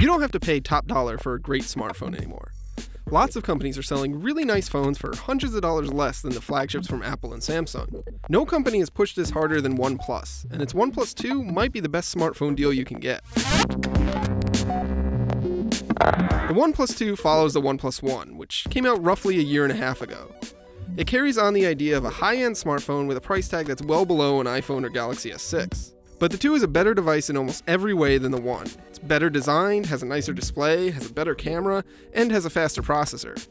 You don't have to pay top dollar for a great smartphone anymore. Lots of companies are selling really nice phones for hundreds of dollars less than the flagships from Apple and Samsung. No company has pushed this harder than OnePlus, and its OnePlus 2 might be the best smartphone deal you can get. The OnePlus 2 follows the OnePlus 1, which came out roughly a year and a half ago. It carries on the idea of a high-end smartphone with a price tag that's well below an iPhone or Galaxy S6. But the 2 is a better device in almost every way than the 1. It's better designed, has a nicer display, has a better camera, and has a faster processor.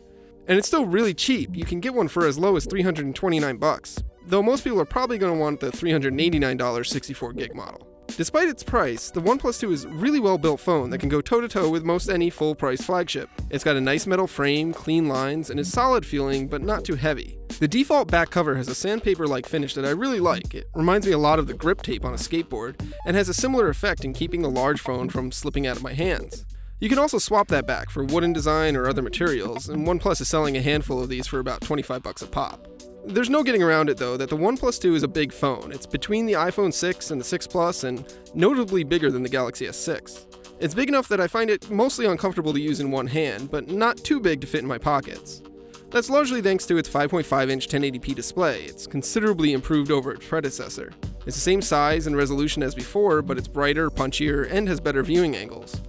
And it's still really cheap. You can get one for as low as $329, though most people are probably going to want the $389 64GB model. Despite its price, the OnePlus 2 is a really well-built phone that can go toe-to-toe with most any full-price flagship. It's got a nice metal frame, clean lines, and is solid feeling, but not too heavy. The default back cover has a sandpaper-like finish that I really like. It reminds me a lot of the grip tape on a skateboard, and has a similar effect in keeping the large phone from slipping out of my hands. You can also swap that back for wooden design or other materials, and OnePlus is selling a handful of these for about $25 a pop. There's no getting around it though that the OnePlus 2 is a big phone. It's between the iPhone 6 and the 6 Plus and notably bigger than the Galaxy S6. It's big enough that I find it mostly uncomfortable to use in one hand, but not too big to fit in my pockets. That's largely thanks to its 5.5-inch 1080p display. It's considerably improved over its predecessor. It's the same size and resolution as before, but it's brighter, punchier, and has better viewing angles.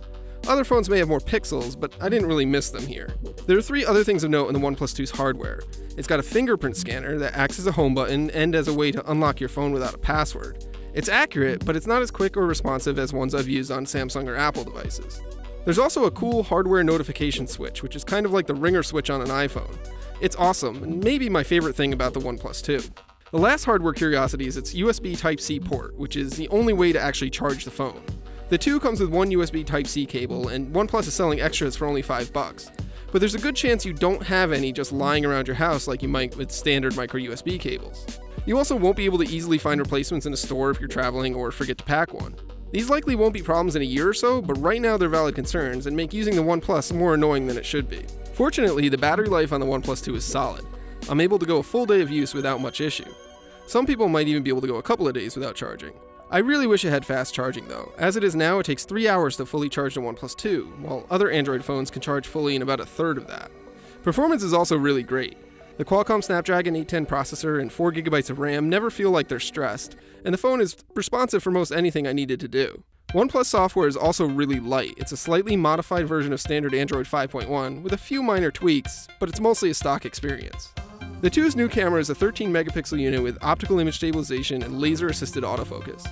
Other phones may have more pixels, but I didn't really miss them here. There are 3 other things of note in the OnePlus 2's hardware. It's got a fingerprint scanner that acts as a home button and as a way to unlock your phone without a password. It's accurate, but it's not as quick or responsive as ones I've used on Samsung or Apple devices. There's also a cool hardware notification switch, which is kind of like the ringer switch on an iPhone. It's awesome, and maybe my favorite thing about the OnePlus 2. The last hardware curiosity is its USB Type-C port, which is the only way to actually charge the phone. The 2 comes with one USB Type-C cable, and OnePlus is selling extras for only $5. But there's a good chance you don't have any just lying around your house like you might with standard micro USB cables. You also won't be able to easily find replacements in a store if you're traveling or forget to pack one. These likely won't be problems in a year or so, but right now they're valid concerns and make using the OnePlus more annoying than it should be. Fortunately, the battery life on the OnePlus 2 is solid. I'm able to go a full day of use without much issue. Some people might even be able to go a couple of days without charging. I really wish it had fast charging though. As it is now, it takes 3 hours to fully charge the OnePlus 2, while other Android phones can charge fully in about a third of that. Performance is also really great. The Qualcomm Snapdragon 810 processor and 4GB of RAM never feel like they're stressed, and the phone is responsive for most anything I needed to do. OnePlus software is also really light. It's a slightly modified version of standard Android 5.1 with a few minor tweaks, but it's mostly a stock experience. The 2's new camera is a 13-megapixel unit with optical image stabilization and laser-assisted autofocus.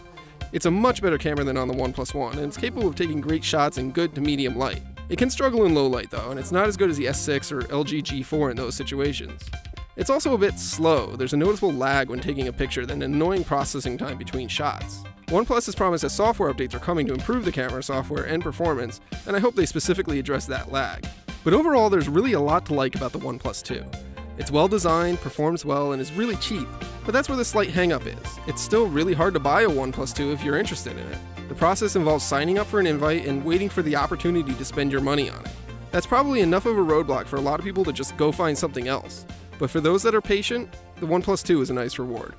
It's a much better camera than on the OnePlus 1, and it's capable of taking great shots in good to medium light. It can struggle in low light though, and it's not as good as the S6 or LG G4 in those situations. It's also a bit slow. There's a noticeable lag when taking a picture, then an annoying processing time between shots. OnePlus has promised that software updates are coming to improve the camera software and performance, and I hope they specifically address that lag. But overall, there's really a lot to like about the OnePlus 2. It's well designed, performs well, and is really cheap, but that's where the slight hang-up is. It's still really hard to buy a OnePlus 2 if you're interested in it. The process involves signing up for an invite and waiting for the opportunity to spend your money on it. That's probably enough of a roadblock for a lot of people to just go find something else. But for those that are patient, the OnePlus 2 is a nice reward.